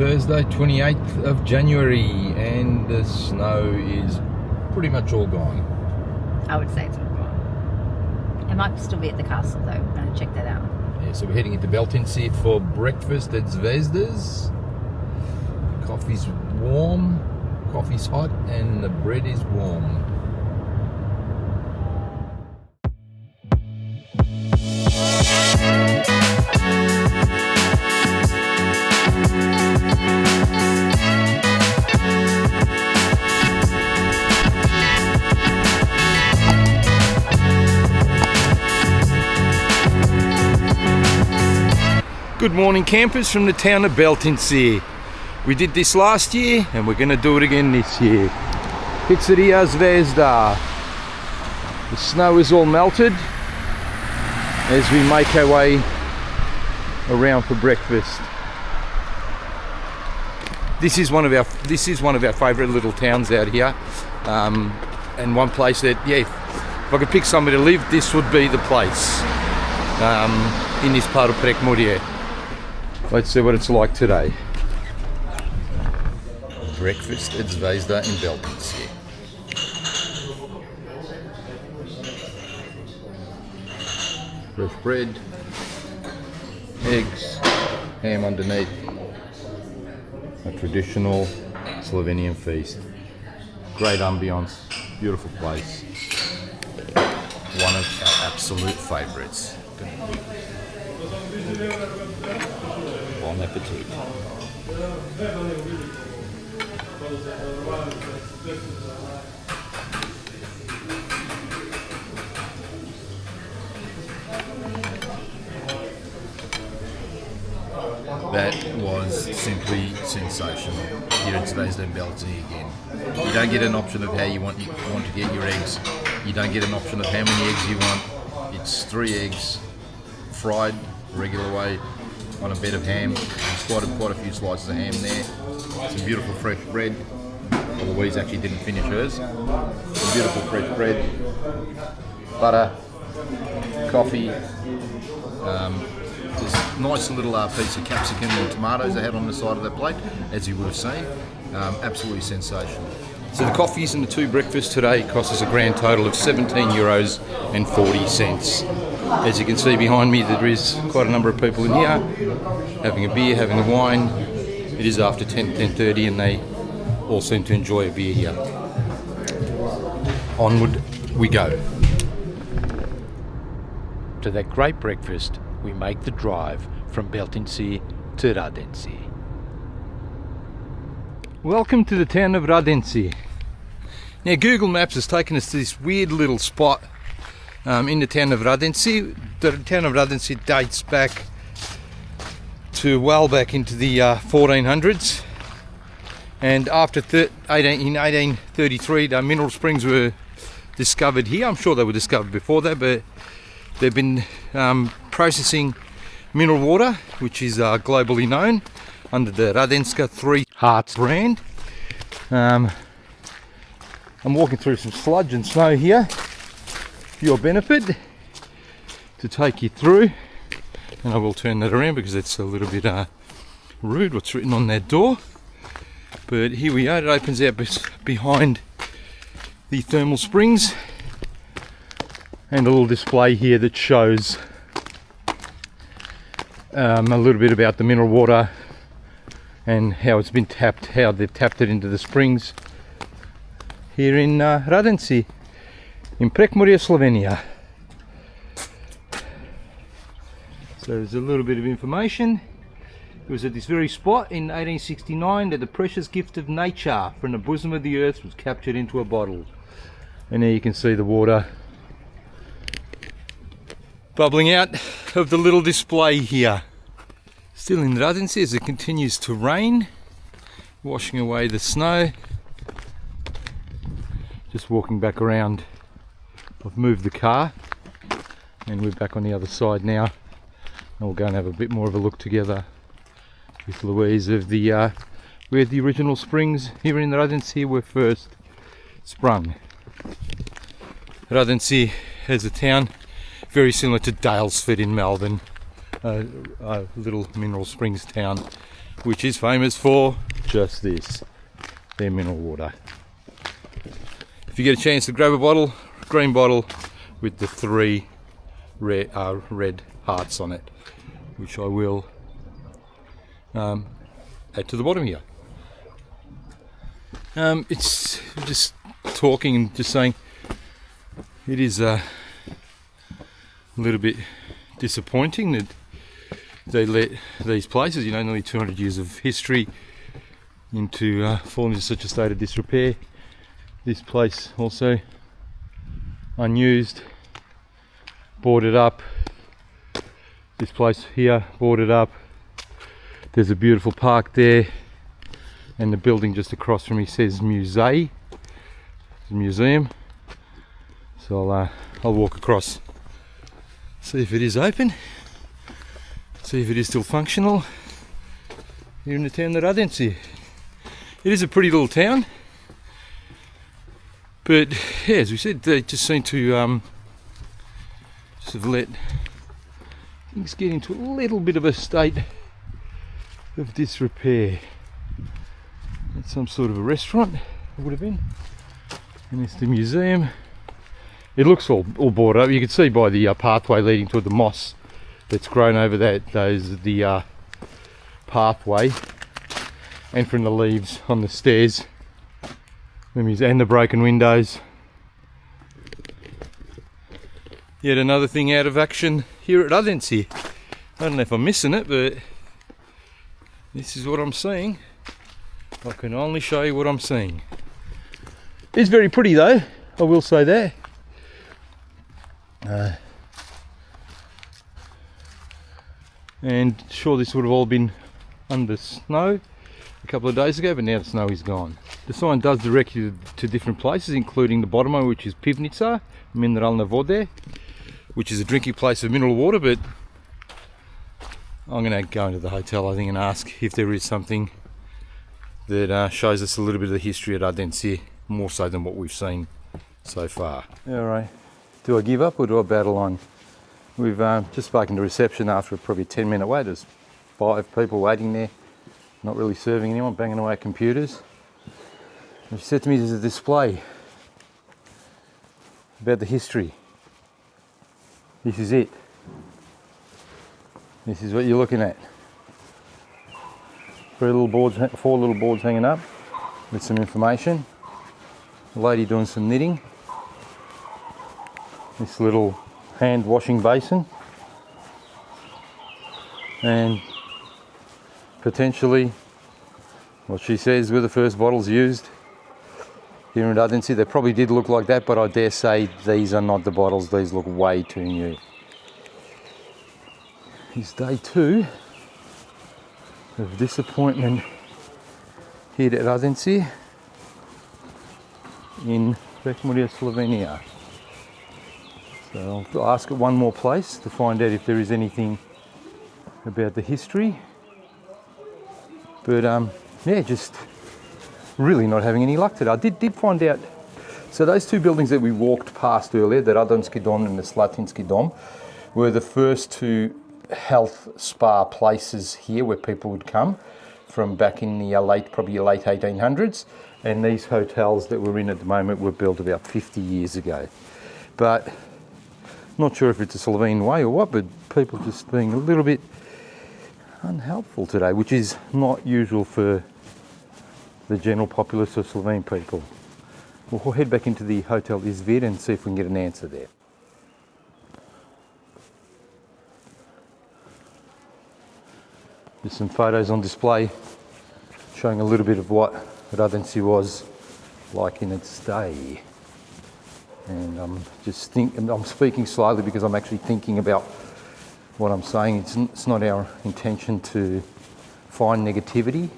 Thursday, 28th of January, and the snow is pretty much all gone. I would say it's all gone. It might still be at the castle though. I'm going to check that out. Yeah, so we're heading into Beltinci for breakfast at Zvezda's. Coffee's warm, coffee's hot, and the bread is warm. Good morning, campers from the town of Beltinci. We did this last year and we're going to do it again this year. Pizzerija Zvezda. The snow is all melted as we make our way around for breakfast. This is one of our favourite little towns out here, and one place that, yeah, if I could pick somewhere to live, this would be the place in this part of Prekmurje. Let's see what it's like today. Breakfast at Zvezda in Beltinci. Fresh bread, eggs, ham underneath. A traditional Slovenian feast. Great ambience, beautiful place. One of our absolute favourites. Bon appetit. That was simply sensational here at Zvezda in Beltinci again. You don't get an option of how you want to get your eggs. You don't get an option of how many eggs you want. It's 3 eggs fried regular way on a bed of ham. There's quite a few slices of ham there. Some beautiful fresh bread. Well, Louise actually didn't finish hers. Some beautiful fresh bread, butter, coffee. This nice little piece of capsicum and tomatoes they had on the side of the plate, as you would have seen. Absolutely sensational. So the coffees and the 2 breakfasts today cost us a grand total of €17.40. As you can see behind me, there is quite a number of people in here having a beer, having a wine. It is after 10:30 and they all seem to enjoy a beer here. Onward we go. To that great breakfast, we make the drive from Beltinci to Radenci. Welcome to the town of Radenci. Now Google Maps has taken us to this weird little spot in the town of Radenci. The town of Radenci dates back to well back into the 1400s, and after in 1833 the mineral springs were discovered here. I'm sure they were discovered before that, but they've been processing mineral water, which is globally known under the Radenska 3 Hearts brand. I'm walking through some sludge and snow here for your benefit to take you through, and I will turn that around because it's a little bit rude what's written on that door. But here we are. It opens out behind the thermal springs, and a little display here that shows a little bit about the mineral water and how it's been tapped, how they've tapped it into the springs here in Radenci, in Prekmurje, Slovenia. So there's a little bit of information. It was at this very spot in 1869 that the precious gift of nature from the bosom of the earth was captured into a bottle. And there you can see the water bubbling out of the little display here. Still in Radenci as it continues to rain, washing away the snow. Just walking back around. I've moved the car and we're back on the other side now, and we'll go and have a bit more of a look together with Louise of the where the original springs here in Radenci were first sprung. Radenci as a town very similar to Daylesford in Melbourne, a little mineral springs town which is famous for just this, their mineral water. If you get a chance to grab a bottle, green bottle with the 3 red hearts on it, which I will add to the bottom here. It's just talking and just saying it is a little bit disappointing that they let these places, you know, nearly 200 years of history, fall into such a state of disrepair. This place also unused, boarded up. This place here boarded up. There's a beautiful park there, and the building just across from me says Musée. It's a museum. So I'll walk across, see if it is open, see if it is still functional here in the town of Radenci. It is a pretty little town, but yeah, as we said, they just seem to sort of let things get into a little bit of a state of disrepair. It's some sort of a restaurant, it would have been, and it's the museum. It looks all boarded up. You can see by the pathway leading to the moss that's grown over the pathway, and from the leaves on the stairs and the broken windows. Yet another thing out of action here at Radenci. I don't know if I'm missing it, but this is what I'm seeing. I can only show you what I'm seeing. It's very pretty though, I will say that. And sure, this would have all been under snow a couple of days ago, but now the snow is gone. The sign does direct you to different places, including the bottom one, which is Pivnica, Mineralna Vode, which is a drinking place of mineral water, but I'm going to go into the hotel, I think, and ask if there is something that shows us a little bit of the history of Radenci, more so than what we've seen so far. Alright, do I give up or do I battle on? We've just spoken to reception after probably a 10-minute wait. There's 5 people waiting there, not really serving anyone, banging away at computers. And she said to me, there's a display about the history. This is it. This is what you're looking at. 4 little boards hanging up with some information. A lady doing some knitting. This little hand washing basin, and potentially what she says were the first bottles used here in Radenci. They probably did look like that, but I dare say these are not the bottles. These look way too new. It's day 2 of disappointment here at Radenci in Slovenia. So I'll ask at one more place to find out if there is anything about the history. But yeah, just really not having any luck today. I did find out, so those 2 buildings that we walked past earlier, the Radenski dom and the Slatinski dom, were the first 2 health spa places here where people would come from back in the probably late 1800s. And these hotels that we're in at the moment were built about 50 years ago. But not sure if it's a Slovene way or what, but people just being a little bit unhelpful today, which is not usual for the general populace of Slovene people. We'll head back into the Hotel Izvir and see if we can get an answer there. There's some photos on display showing a little bit of what Radenci was like in its day. And I'm speaking slowly because I'm actually thinking about what I'm saying. It's not our intention to find negativity,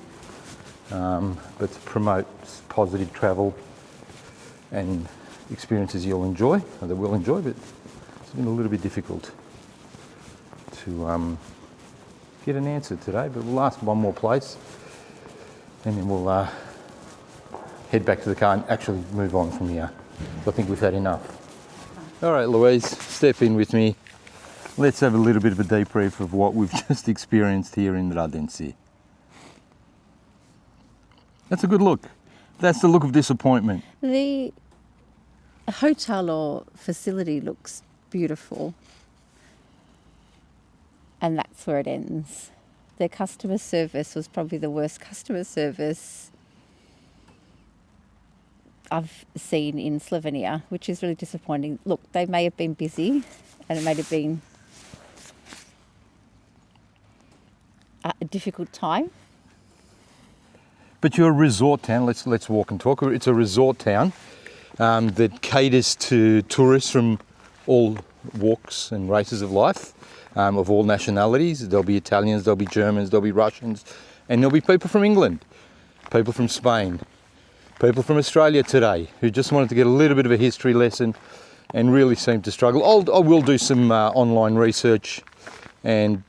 but to promote positive travel and experiences you'll enjoy, or that we'll enjoy, but it's been a little bit difficult to get an answer today. But we'll ask one more place and then we'll head back to the car and actually move on from here. I think we've had enough. All right, Louise, step in with me. Let's have a little bit of a debrief of what we've just experienced here in Radenci. That's a good look. That's the look of disappointment. The hotel or facility looks beautiful. And that's where it ends. Their customer service was probably the worst customer service I've seen in Slovenia, which is really disappointing. Look, they may have been busy and it may have been a difficult time. But you're a resort town. Let's walk and talk. It's a resort town that caters to tourists from all walks and races of life, of all nationalities. There'll be Italians, there'll be Germans, there'll be Russians, and there'll be people from England, people from Spain, people from Australia today who just wanted to get a little bit of a history lesson and really seem to struggle. I will do some online research and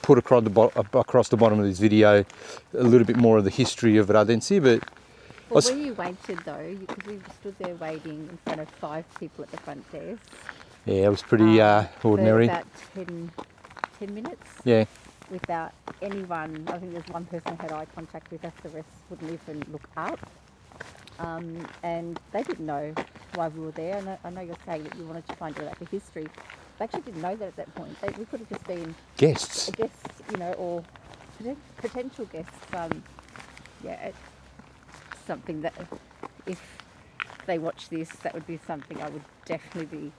put across the bottom of this video a little bit more of the history of Radenci. But well, where you waited though, because we stood there waiting in front of 5 people at the front desk. Yeah, it was pretty ordinary. For about 10 minutes. Yeah. Without anyone, I think there's one person who had eye contact with us, the rest wouldn't even look up. And they didn't know why we were there. I know you're saying that you wanted to find out about the history. They actually didn't know that at that point. We could have just been guests, or potential guests. It's something that if they watch this, that would be something I would definitely be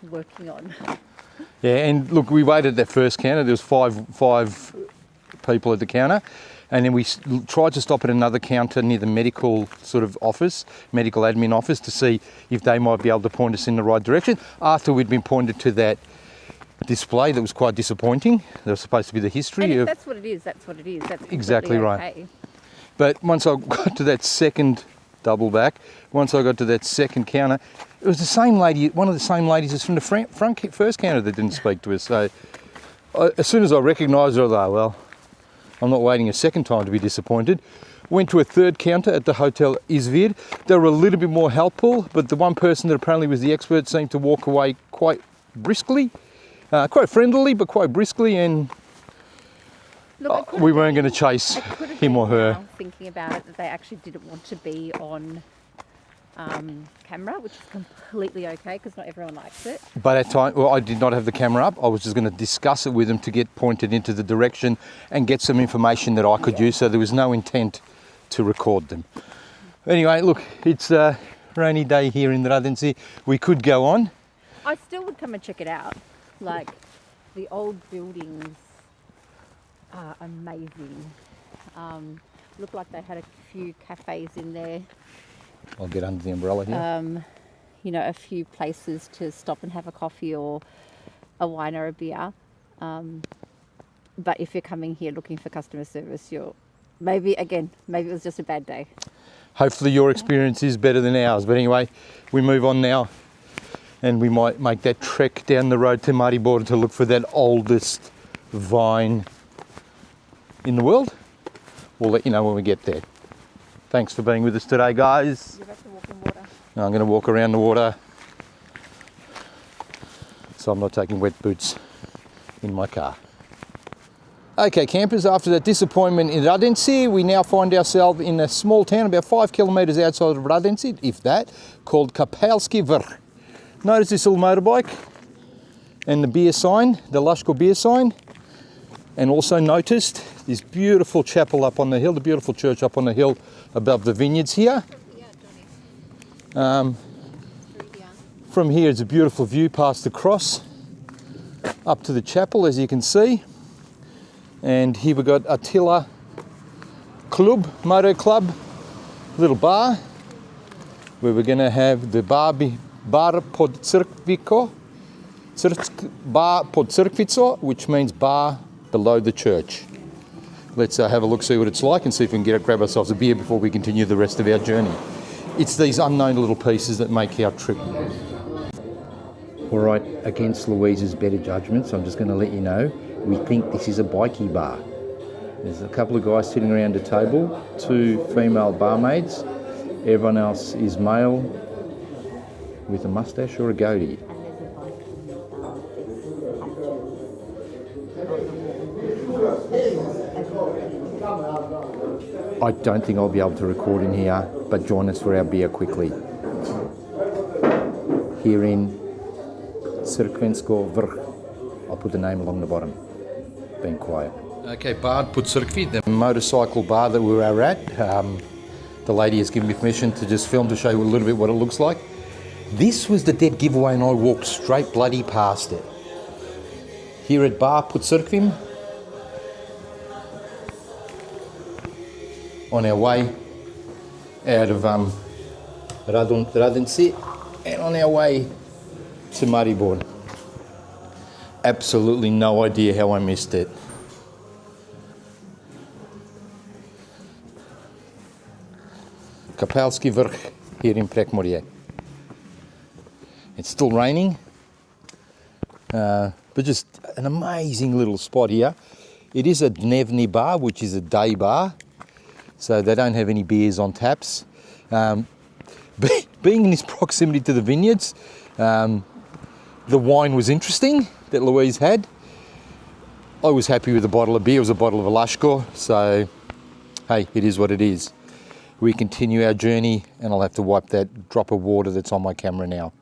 working on. Yeah, and look, we waited at that first counter. There was five people at the counter, and then we tried to stop at another counter near the medical sort of office, medical admin office, to see if they might be able to point us in the right direction. After we'd been pointed to that display that was quite disappointing. There was supposed to be the history and if of. That's what it is. That's what it is. That's exactly right. Okay. But once I got to that second double back, once I got to that second counter, it was the same lady, one of the same ladies as from the first counter that didn't speak to us. So as soon as I recognised her, I thought, well, I'm not waiting a second time to be disappointed. Went to a third counter at the Hotel Izvir. They were a little bit more helpful, but the one person that apparently was the expert seemed to walk away quite briskly, quite friendly, but quite briskly, and look, we weren't going to chase him or her. Thinking about it, that they actually didn't want to be on camera, which is completely okay because not everyone likes it. But at time, well, I did not have the camera up. I was just going to discuss it with them to get pointed into the direction and get some information that I could use. So there was no intent to record them. Anyway, look, it's a rainy day here in Radenci. We could go on. I still would come and check it out. Like, the old buildings are amazing. Looked like they had a few cafes in there. I'll get under the umbrella here. A few places to stop and have a coffee or a wine or a beer. But if you're coming here looking for customer service, maybe it was just a bad day. Hopefully your experience is better than ours. But anyway, we move on now, and we might make that trek down the road to Maribor to look for that oldest vine in the world. We'll let you know when we get there. Thanks for being with us today, guys. You're about to walk in water. I'm going to walk around the water, so I'm not taking wet boots in my car. Okay, campers, after that disappointment in Radenci, we now find ourselves in a small town about 5 kilometres outside of Radenci, if that, called Kapelski Vrh. Notice this little motorbike and the beer sign, the Lashko beer sign, and also noticed this beautiful chapel up on the hill, the beautiful church up on the hill above the vineyards here. From here it's a beautiful view past the cross up to the chapel, as you can see. And here we've got Attila Club, Moto Club, little bar, where we're going to have the Bar Pod Cerkvico, Bar Pod Cerkvico, which means bar below the church. Let's have a look, see what it's like, and see if we can grab ourselves a beer before we continue the rest of our journey. It's these unknown little pieces that make our trip. All right, against Louise's better judgments, I'm just going to let you know, we think this is a bikie bar. There's a couple of guys sitting around a table, 2 female barmaids. Everyone else is male with a mustache or a goatee. I don't think I'll be able to record in here, but join us for our beer quickly. Here in Cerkvensko Vrh. I'll put the name along the bottom. Being quiet. Okay, Bar Pod Cerkvico, the motorcycle bar that we were at. The lady has given me permission to just film to show you a little bit what it looks like. This was the dead giveaway and I walked straight bloody past it. Here at Bar Pod Cerkvico, on our way out of Radenci and on our way to Maribor. Absolutely no idea how I missed it. Kapelski Vrh here in Prekmorje. It's still raining, but just an amazing little spot here. It is a dnevni bar, which is a day bar, so they don't have any beers on taps. Being in this proximity to the vineyards, the wine was interesting that Louise had. I was happy with the bottle of beer. It was a bottle of Alashko, so hey, it is what it is. We continue our journey, and I'll have to wipe that drop of water that's on my camera now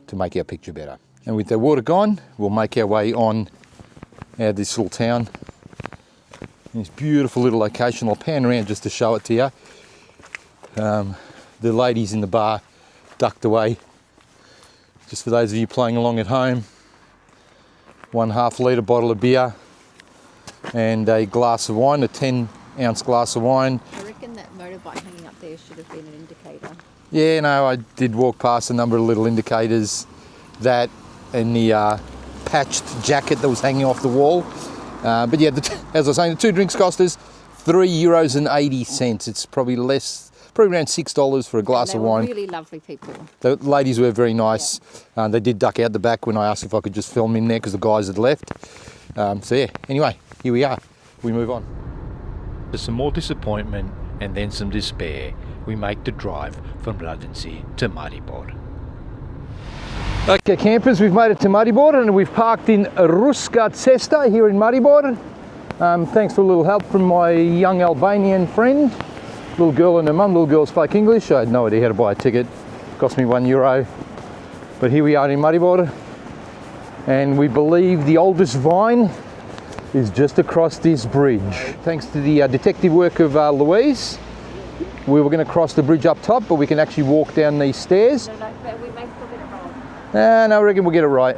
to make our picture better. And with the water gone, we'll make our way on out of this little town. This beautiful little location. I'll pan around just to show it to you. The ladies in the bar ducked away. Just for those of you playing along at home, 1.5 litre bottle of beer and a glass of wine, a 10-ounce glass of wine. I reckon that motorbike hanging up there should have been an indicator. Yeah, no, I did walk past a number of little indicators. That and the patched jacket that was hanging off the wall. But yeah, as I was saying, the 2 drinks cost us €3.80. It's probably less, probably around $6 for a glass of wine. They were really lovely people. The ladies were very nice. Yeah. They did duck out the back when I asked if I could just film in there because the guys had left. So yeah, anyway, here we are. We move on. There's some more disappointment and then some despair. We make the drive from Radenci to Maribor. Okay, campers, we've made it to Maribor and we've parked in Ruska Cesta here in Maribor. Thanks for a little help from my young Albanian friend. Little girl and her mum. Little girl spoke English. I had no idea how to buy a ticket. Cost me €1. But here we are in Maribor, and we believe the oldest vine is just across this bridge. Thanks to the detective work of Louise, we were going to cross the bridge up top, but we can actually walk down these stairs. No, but we may still get it wrong. No, I reckon we'll get it right.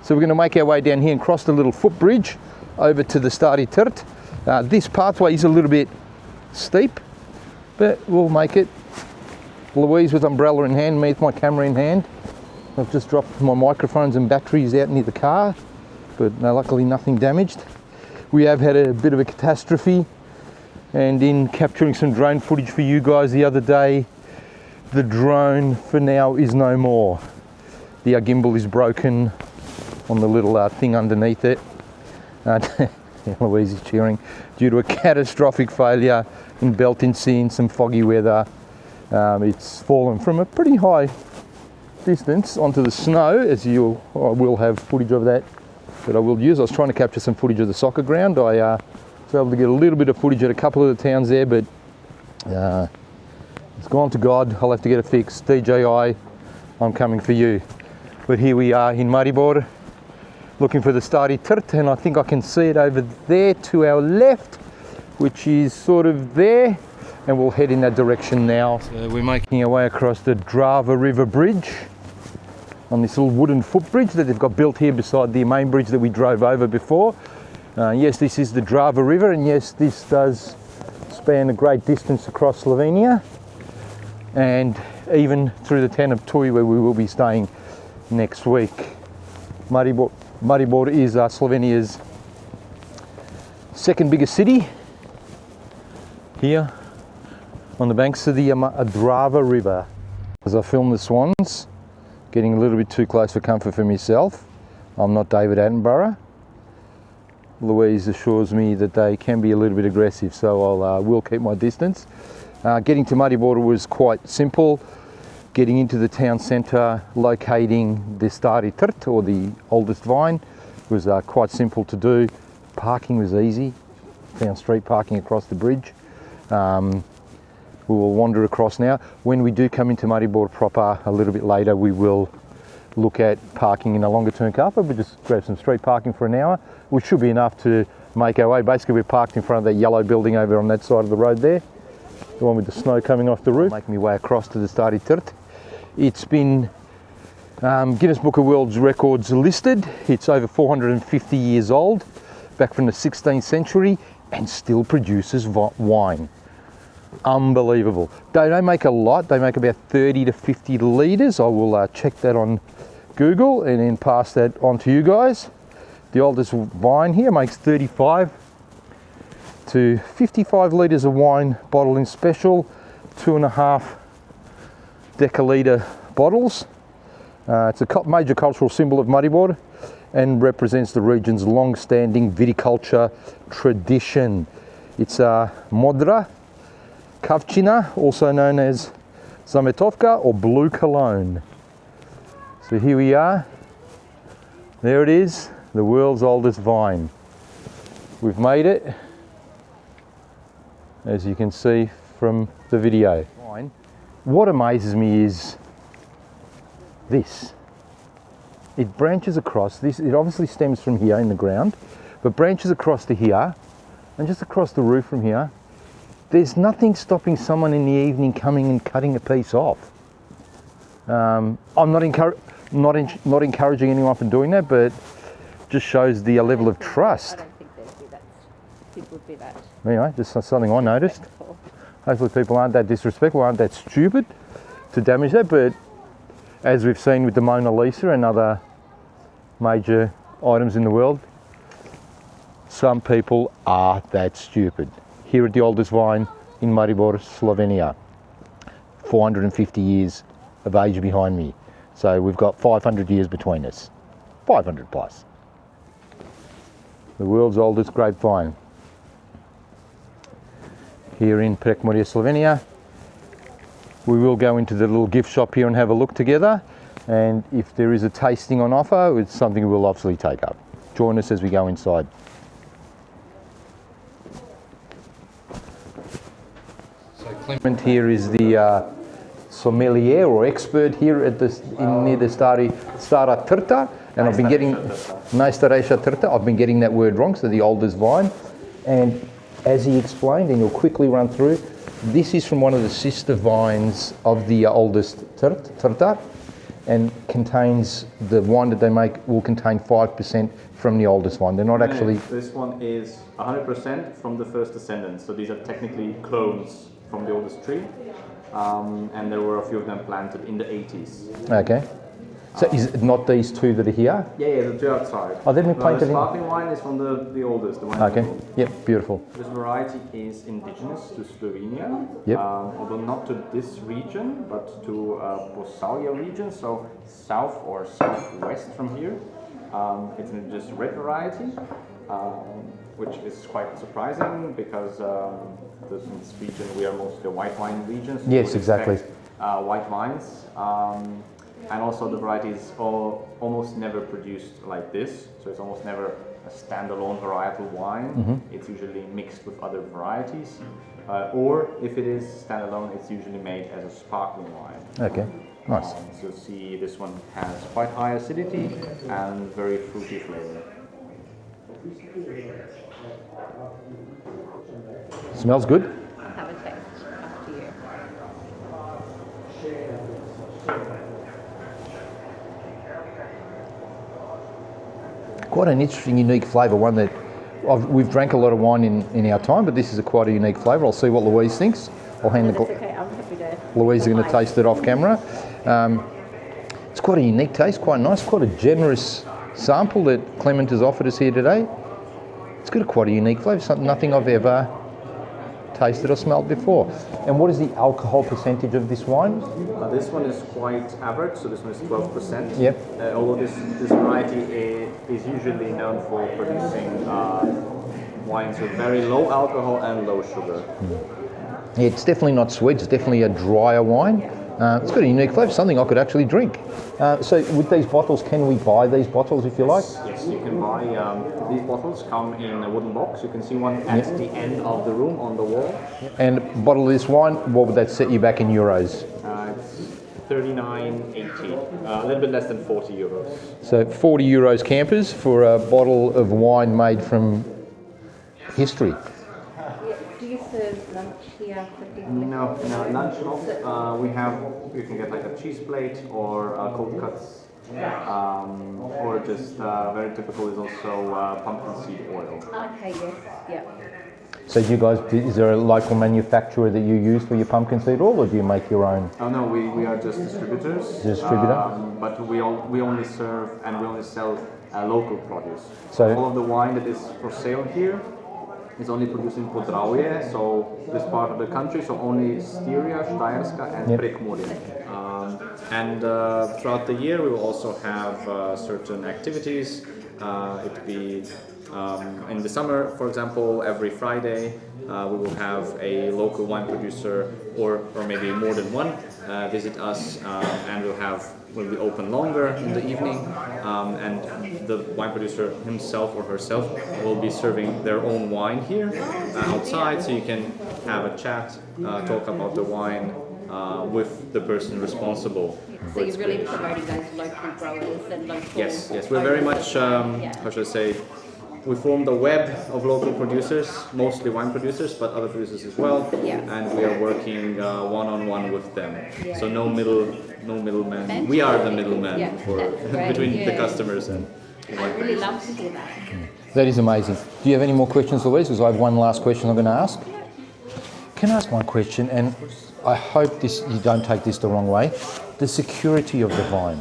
So we're going to make our way down here and cross the little footbridge over to the Stara Trta. This pathway is a little bit steep, but we'll make it. Louise with umbrella in hand, me with my camera in hand. I've just dropped my microphones and batteries out near the car, but no, luckily nothing damaged. We have had a bit of a catastrophe, and in capturing some drone footage for you guys the other day, the drone for now is no more. The gimbal is broken on the little thing underneath it. Louise is cheering. Due to a catastrophic failure in Beltinci in some foggy weather. It's fallen from a pretty high distance onto the snow, as I will have footage of that I will use. I was trying to capture some footage of the soccer ground. I was able to get a little bit of footage at a couple of the towns there, but it's gone to God. I'll have to get it fixed. DJI, I'm coming for you. But here we are in Maribor, looking for the Stara Trta, and I think I can see it over there to our left, which is sort of there, and we'll head in that direction now. So we're making our way across the Drava River Bridge on this little wooden footbridge that they've got built here beside the main bridge that we drove over before. Yes, this is the Drava River, and yes, this does span a great distance across Slovenia and even through the town of Ptuj, where we will be staying next week. Maribor is Slovenia's second biggest city, here on the banks of the Drava River. As I film the swans, getting a little bit too close for comfort for myself. I'm not David Attenborough. Louise assures me that they can be a little bit aggressive, so I will keep my distance. Getting to Maribor was quite simple. Getting into the town centre, locating the Stara Trta, or the oldest vine, was quite simple to do. Parking was easy. Found street parking across the bridge. We will wander across now. When we do come into Maribor proper a little bit later, we will look at parking in a longer term car park. We just grab some street parking for an hour, which should be enough to make our way. Basically, we're parked in front of that yellow building over on that side of the road there, the one with the snow coming off the roof. Making my way across to the Stara Trta. It's been Guinness Book of World Records listed. It's over 450 years old, back from the 16th century, and still produces wine. Unbelievable. They don't make a lot. They make about 30 to 50 litres. I will check that on Google and then pass that on to you guys. The oldest vine here makes 35 to 55 litres of wine bottled in special 2.5 decalitre bottles. It's a major cultural symbol of Maribor and represents the region's long-standing viticulture tradition. It's a Modra Kavčina, also known as Zametovka or Blue Cologne. So here we are. There it is, the world's oldest vine. We've made it, as you can see from the video. What amazes me is this. It branches across this. It obviously stems from here in the ground, but branches across to here and just across the roof from here. There's nothing stopping someone in the evening coming and cutting a piece off. I'm not encouraging anyone from doing that, but just shows the level of trust. I don't think they'd do that. People would do that. Anyway, just something I noticed. Hopefully people aren't that disrespectful, aren't that stupid to damage that, but as we've seen with the Mona Lisa and other major items in the world, some people are that stupid. Here at the oldest vine in Maribor, Slovenia. 450 years of age behind me. So we've got 500 years between us. 500 plus. The world's oldest grapevine. Here in Pizzerija, Slovenia. We will go into the little gift shop here and have a look together. And if there is a tasting on offer, it's something we'll obviously take up. Join us as we go inside. So Clement here is the sommelier or expert here at near the Stara Trta. And I've been getting Najstareša Trta. I've been getting that word wrong, so the oldest vine. And as he explained, and you'll quickly run through, this is from one of the sister vines of the oldest Trta, and contains, the wine that they make will contain 5% from the oldest vine. They're not actually... This one is 100% from the first descendants, so these are technically clones from the oldest tree, and there were a few of them planted in the 80s. Okay. So is it not these two that are here? Yeah, the two outside. Oh, they've been planted in... The sparkling wine is from the oldest, the one. Okay, yep, beautiful. This variety is indigenous to Slovenia, Yep. Although not to this region, but to Posavje region, so south or southwest from here. It's an indigenous red variety, which is quite surprising because in this region we are mostly a white wine region. So yes, exactly. White wines. And also the variety is almost never produced like this, so it's almost never a standalone varietal wine. Mm-hmm. It's usually mixed with other varieties, or if it is standalone, it's usually made as a sparkling wine. Okay, nice. So see, this one has quite high acidity and very fruity flavor. Smells good. Have a taste after you. Quite an interesting, unique flavour, one that we've drank a lot of wine in our time, but this is quite a unique flavour. I'll see what Louise thinks. I'll hand No, that's okay. I'm happy to... Louise is going to taste it off camera. It's quite a unique taste, quite nice, quite a generous sample that Clement has offered us here today. It's got quite a unique flavour, something nothing I've ever tasted or smelled before. And what is the alcohol percentage of this wine? This one is quite average, so this one is 12%. Yep. Although this variety is usually known for producing wines with very low alcohol and low sugar. Yeah, it's definitely not sweet, it's definitely a drier wine. It's got a unique flavour, something I could actually drink. So with these bottles, can we buy these bottles if you like? Yes, you can buy, these bottles come in a wooden box. You can see one at the end of the room on the wall. And a bottle of this wine, what would that set you back in euros? It's 39.80, a little bit less than 40 euros. So 40 euros campers for a bottle of wine made from history. Do you serve lunch here for people? No, lunch not. You can get like a cheese plate or cold cuts, or just very typical is also pumpkin seed oil. Okay, yes, yeah. So you guys, is there a local manufacturer that you use for your pumpkin seed oil, or do you make your own? Oh no, we are just distributors. Distributor? But we only serve and we only sell local produce. So all of the wine that is for sale here is only produced in Podravje, so this part of the country, so only Styria, Štajerska and Prekmurje. And throughout the year we will also have certain activities. It could be in the summer, for example, every Friday we will have a local wine producer or maybe more than one visit us, and we'll be open longer in the evening, and the wine producer himself or herself will be serving their own wine here outside, so you can have a chat, talk about the wine with the person responsible. So you're really promoting those local growers and local... Yes, we're very much, how should I say, we formed a web of local producers, mostly wine producers, but other producers as well, and we are working one-on-one with them. So no middleman. We are the middleman between the customers and the wine I really producers. love to hear that. that is amazing. Do you have any more questions, Louise? Because I have one last question I'm going to ask. Can I ask one question? And I hope you don't take this the wrong way. The security of the vine.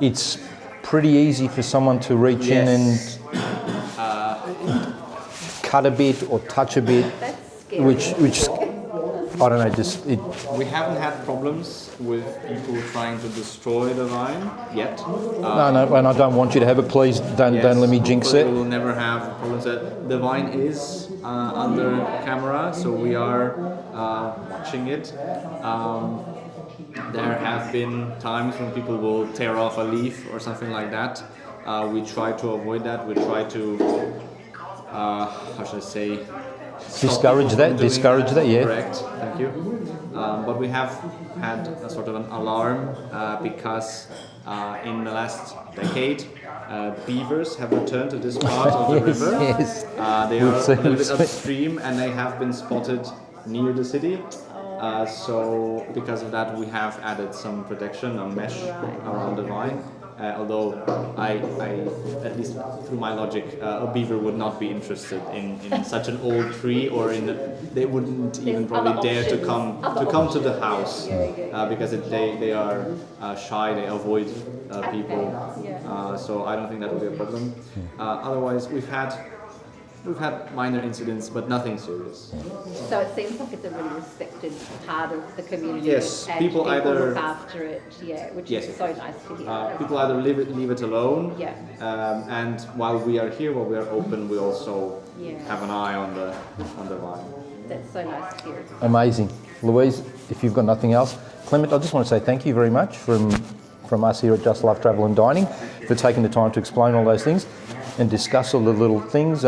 It's pretty easy for someone to reach in and cut a bit or touch a bit, That's scary. which I don't know. We haven't had problems with people trying to destroy the vine yet. No, and I don't want you to have it. Please don't let me jinx it. We will never have problems. The vine is under camera, so we are watching it. There have been times when people will tear off a leaf or something like that. We try to avoid that. We try to, how should I say, Discourage that, yeah. Correct, thank you. But we have had a sort of an alarm because in the last decade, beavers have returned to this part of the river. Yes. They are a little bit upstream and they have been spotted near the city. So because of that, we have added some protection, a mesh around the vine. Although I, at least through my logic, a beaver would not be interested in such an old tree, or they wouldn't even probably dare to come to the house because they are shy, they avoid people. So I don't think that would be a problem. Otherwise, we've had minor incidents, but nothing serious. So it seems like it's a really respected part of the community. Yes, and people either look after it, which is so nice to hear. People either leave it alone, Yeah. and while we are here, while we are open, we also have an eye on the vine. That's so nice to hear. Amazing. Louise, if you've got nothing else. Clement, I just want to say thank you very much from us here at Just Love Travel and Dining for taking the time to explain all those things and discuss all the little things.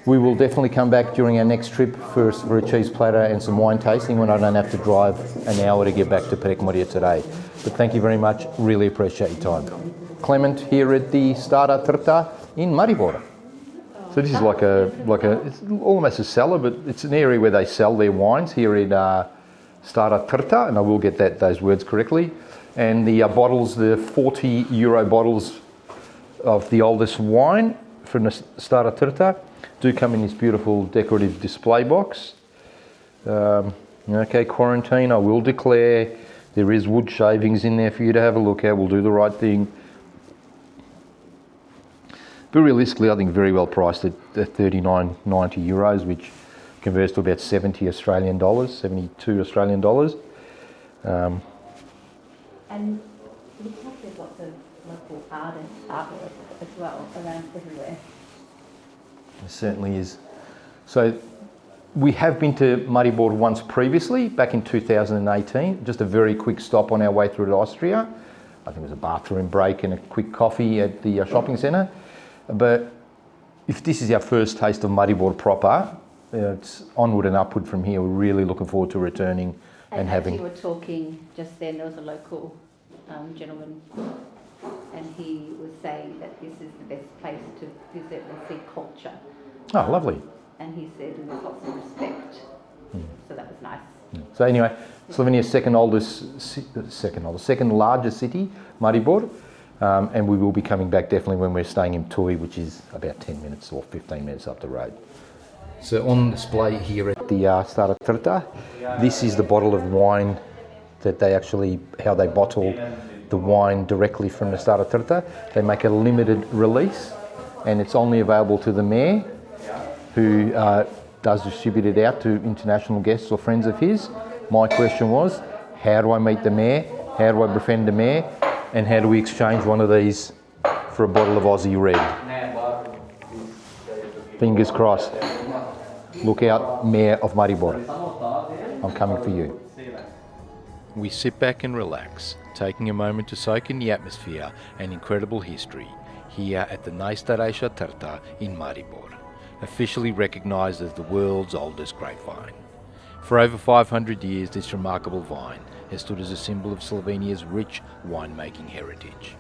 We will definitely come back during our next trip for a cheese platter and some wine tasting when I don't have to drive an hour to get back to Prekmurje today. But thank you very much. Really appreciate your time. Clement here at the Stara Trta in Maribor. So this is like a it's almost a cellar, but it's an area where they sell their wines here in Stara Trta, and I will get those words correctly. And the bottles, the 40 euro bottles of the oldest wine from the Stara Trta do come in this beautiful decorative display box. Okay, quarantine, I will declare there is wood shavings in there for you to have a look at. We'll do the right thing. But realistically, I think very well priced at 39.90 euros, which converts to about 70 Australian dollars, 72 Australian dollars. And it looks like there's lots of local artwork as well around everywhere. It certainly is. So We have been to Maribor once previously, back in 2018, just a very quick stop on our way through to Austria. I think it was a bathroom break and a quick coffee at the shopping centre. But if this is our first taste of Maribor proper, it's onward and upward from here. We're really looking forward to returning and having... As you were talking just then, there was a local gentleman, and he was saying that this is the best place to visit and see culture. Oh, lovely. And he said, and there's lots of respect. So that was nice. So anyway, Slovenia's second largest city, Maribor, and we will be coming back definitely when we're staying in Ptuj, which is about 10 minutes or 15 minutes up the road. So on display here at the Stara Trta, this is the bottle of wine that they actually, how they bottle the wine directly from the Stara Trta. They make a limited release, and it's only available to the mayor, who does distribute it out to international guests or friends of his. My question was, how do I meet the mayor? How do I befriend the mayor? And how do we exchange one of these for a bottle of Aussie Red? Fingers crossed. Look out, Mayor of Maribor. I'm coming for you. We sit back and relax, taking a moment to soak in the atmosphere and incredible history here at the Najstareša Trta in Maribor, officially recognised as the world's oldest grapevine. For over 500 years, this remarkable vine has stood as a symbol of Slovenia's rich winemaking heritage.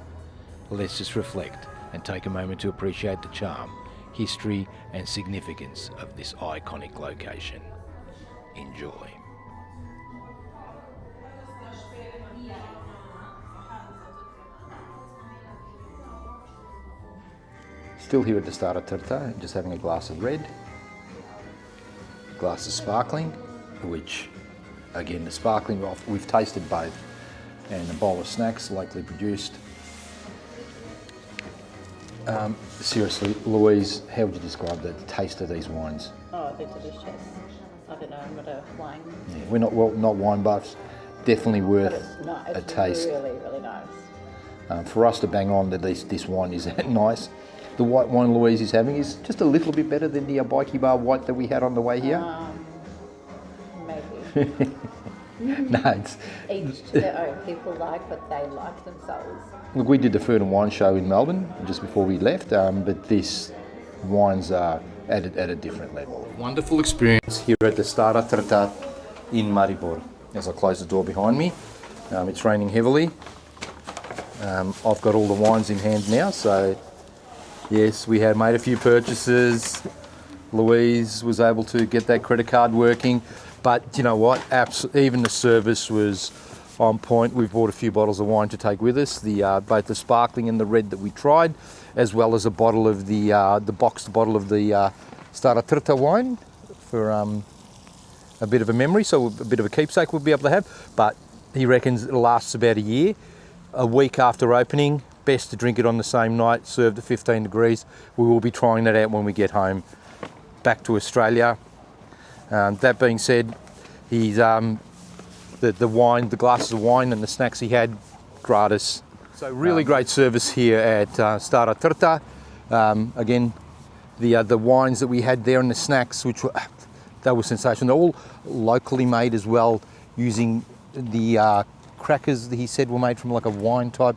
Let's just reflect and take a moment to appreciate the charm, history and significance of this iconic location. Enjoy. Still here at the Stara Trta, just having a glass of red, a glass of sparkling, which again the sparkling, we've tasted both, and a bowl of snacks locally produced. Seriously, Louise, how would you describe the taste of these wines? Oh, they're delicious. I don't know, I'm not a wine. Yeah, we're not wine buffs. Definitely worth a taste. It's really, really nice. For us to bang on that this wine is nice. The white wine Louise is having is just a little bit better than the Bikey Bar white that we had on the way here. Maybe. No, it's... Each to their own. People like what they like themselves. Look, we did the Food and Wine show in Melbourne just before we left, but this wines are at a different level. Wonderful experience here at the Stara Trta in Maribor. As I close the door behind me, it's raining heavily. I've got all the wines in hand now, so yes, we had made a few purchases. Louise was able to get that credit card working, but you know what? Even the service was on point. We bought a few bottles of wine to take with us, both the sparkling and the red that we tried, as well as a bottle of the boxed bottle of the Stara Trta wine for a bit of a memory, so a bit of a keepsake we'll be able to have. But he reckons it lasts about a year. A week after opening, best to drink it on the same night, served at 15 degrees. We will be trying that out when we get home back to Australia. That being said, he's the glasses of wine and the snacks he had, gratis. So really great service here at Stara Trta. Again, the wines that we had there and the snacks, they were sensational. They're all locally made as well, using the crackers that he said were made from like a wine type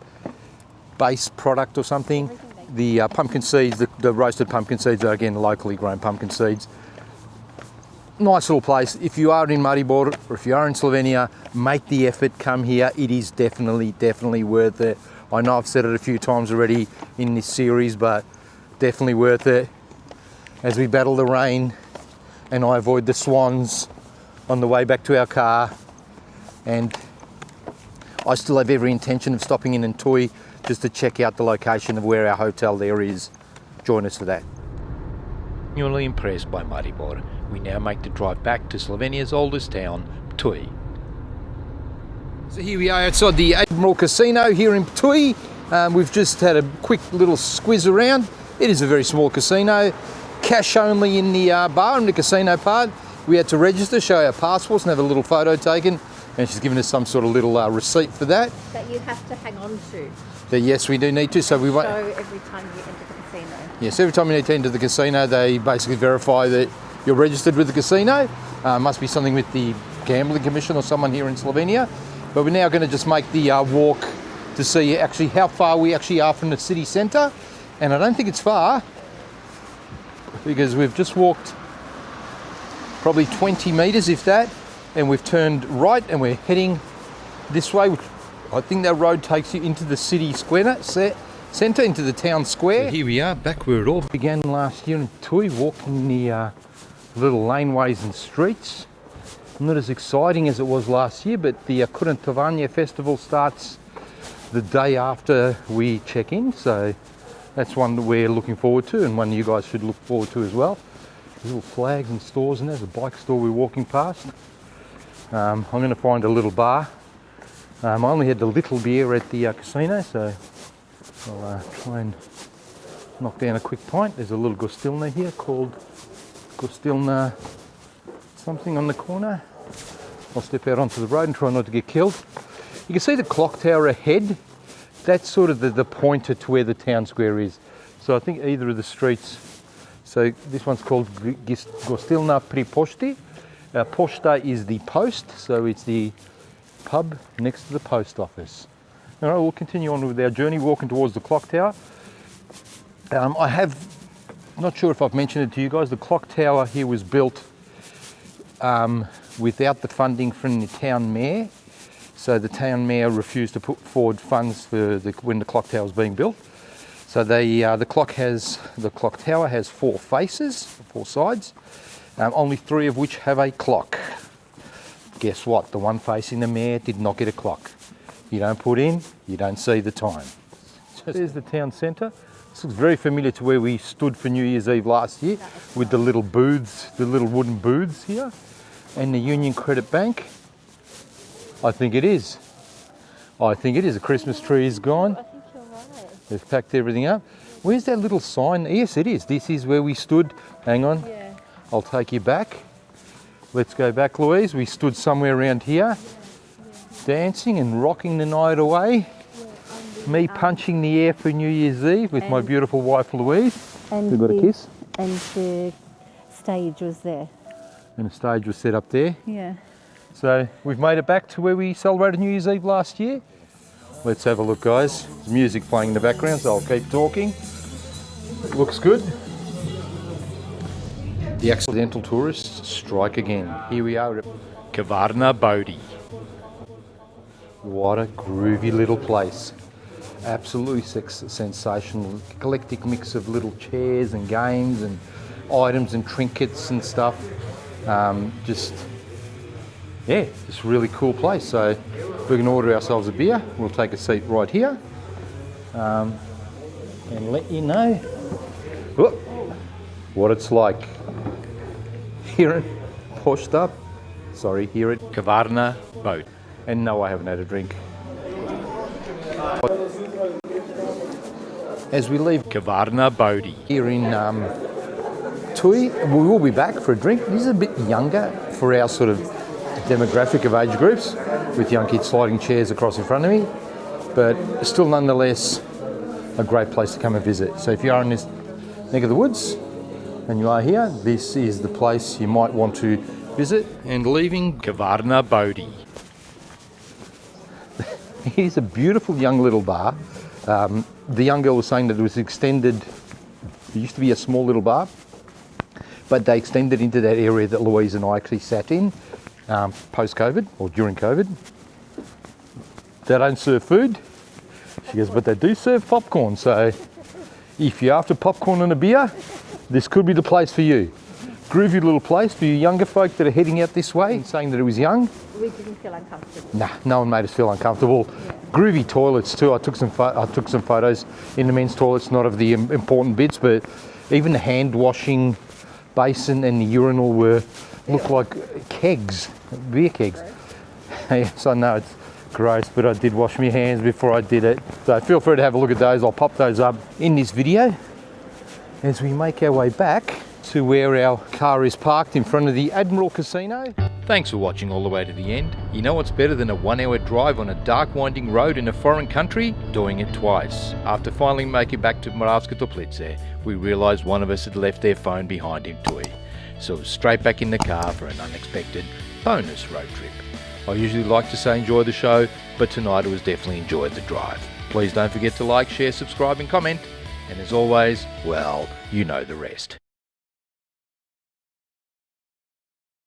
base product or something. The pumpkin seeds, the roasted pumpkin seeds are again locally grown pumpkin seeds. Nice little place. If you are in Maribor or if you are in Slovenia, make the effort, come here. It is definitely worth it. I know I've said it a few times already in this series, but definitely worth it as we battle the rain and I avoid the swans on the way back to our car. And I still have every intention of stopping in Ptuj just to check out the location of where our hotel there is. Join us for that. Genuinely impressed by Maribor, we now make the drive back to Slovenia's oldest town, Ptuj. So here we are outside the Admiral Casino here in Ptuj. We've just had a quick little squiz around. It is a very small casino, cash only in the bar and the casino part. We had to register, show our passports and have a little photo taken, and she's given us some sort of little receipt for that. That you have to hang on to. Yes, we do need to. So we won't. So every time you enter the casino. Yes, every time you need to enter the casino, they basically verify that you're registered with the casino. Must be something with the Gambling Commission or someone here in Slovenia. But we're now going to just make the walk to see actually how far we actually are from the city centre. And I don't think it's far, because we've just walked probably 20 metres, if that, and we've turned right and we're heading this way. I think that road takes you into the city centre, into the town square. So here we are, back where it all began last year in Ptuj, walking the little laneways and streets. Not as exciting as it was last year, but the Kavarna festival starts the day after we check in, so that's one that we're looking forward to, and one you guys should look forward to as well. There's little flags and stores, and there's a bike store we're walking past. I'm going to find a little bar. I only had the little beer at the casino, so I'll try and knock down a quick pint. There's a little gostilna here called Gostilna something on the corner. I'll step out onto the road and try not to get killed. You can see the clock tower ahead. That's sort of the pointer to where the town square is. So I think either of the streets. So this one's called Gostilna pri Pošti. Pošta is the post, so it's the pub next to the post office. All right, we'll continue on with our journey, walking towards the clock tower. Not sure if I've mentioned it to you guys, the clock tower here was built without the funding from the town mayor. So the town mayor refused to put forward funds for when the clock tower was being built. So the clock tower has 4 faces, 4 sides, only 3 of which have a clock. Guess what? The one facing the mayor did not get a clock. You don't put in, you don't see the time. There's the town centre. This looks very familiar to where we stood for New Year's Eve last year, with the little booths, the little wooden booths here, and the Union Credit Bank. I think it is. The Christmas tree is gone. I think you're right. They've packed everything up. Where's that little sign? Yes, it is. This is where we stood. Hang on. Yeah. I'll take you back. Let's go back, Louise. We stood somewhere around here, dancing and rocking the night away. Me punching the air for New Year's Eve with my beautiful wife Louise. And we got a kiss. And the stage was there. And the stage was set up there. Yeah. So we've made it back to where we celebrated New Year's Eve last year. Let's have a look, guys. There's music playing in the background, so I'll keep talking. Looks good. The accidental tourists strike again. Here we are at Kavarna Bodi. What a groovy little place. Absolutely sensational, eclectic mix of little chairs and games and items and trinkets and stuff. Just really cool place. So we're going to order ourselves a beer. We'll take a seat right here and let you know what it's like here at Kavarna Bodi. And no, I haven't had a drink. As we leave Kavarna Bodi here in Ptuj, we will be back for a drink. This is a bit younger for our sort of demographic of age groups, with young kids sliding chairs across in front of me, but still nonetheless a great place to come and visit. So if you are in this neck of the woods and you are here, this is the place you might want to visit. And leaving Kavarna Bodi. Here's a beautiful young little bar. The young girl was saying that it was extended. It used to be a small little bar, but they extended into that area that Louise and I actually sat in post-COVID or during COVID. They don't serve food. She goes, but they do serve popcorn. So if you're after popcorn and a beer, this could be the place for you. Groovy little place for you younger folk that are heading out this way, saying that it was young. We didn't feel uncomfortable. Nah, no one made us feel uncomfortable. Yeah. Groovy toilets too. I took some photos in the men's toilets, not of the important bits, but even the hand washing basin and the urinal looked like kegs, beer kegs. Yes, I know it's gross, but I did wash my hands before I did it. So feel free to have a look at those. I'll pop those up in this video as we make our way back to where our car is parked in front of the Admiral Casino. Thanks for watching all the way to the end. You know what's better than a 1-hour drive on a dark winding road in a foreign country? Doing it twice. After finally making it back to Pizzerija Zvezda, we realised one of us had left their phone behind in Ptuj. so straight back in the car for an unexpected bonus road trip. I usually like to say enjoy the show, but tonight it was definitely enjoy the drive. Please don't forget to like, share, subscribe and comment, and as always, well, you know the rest.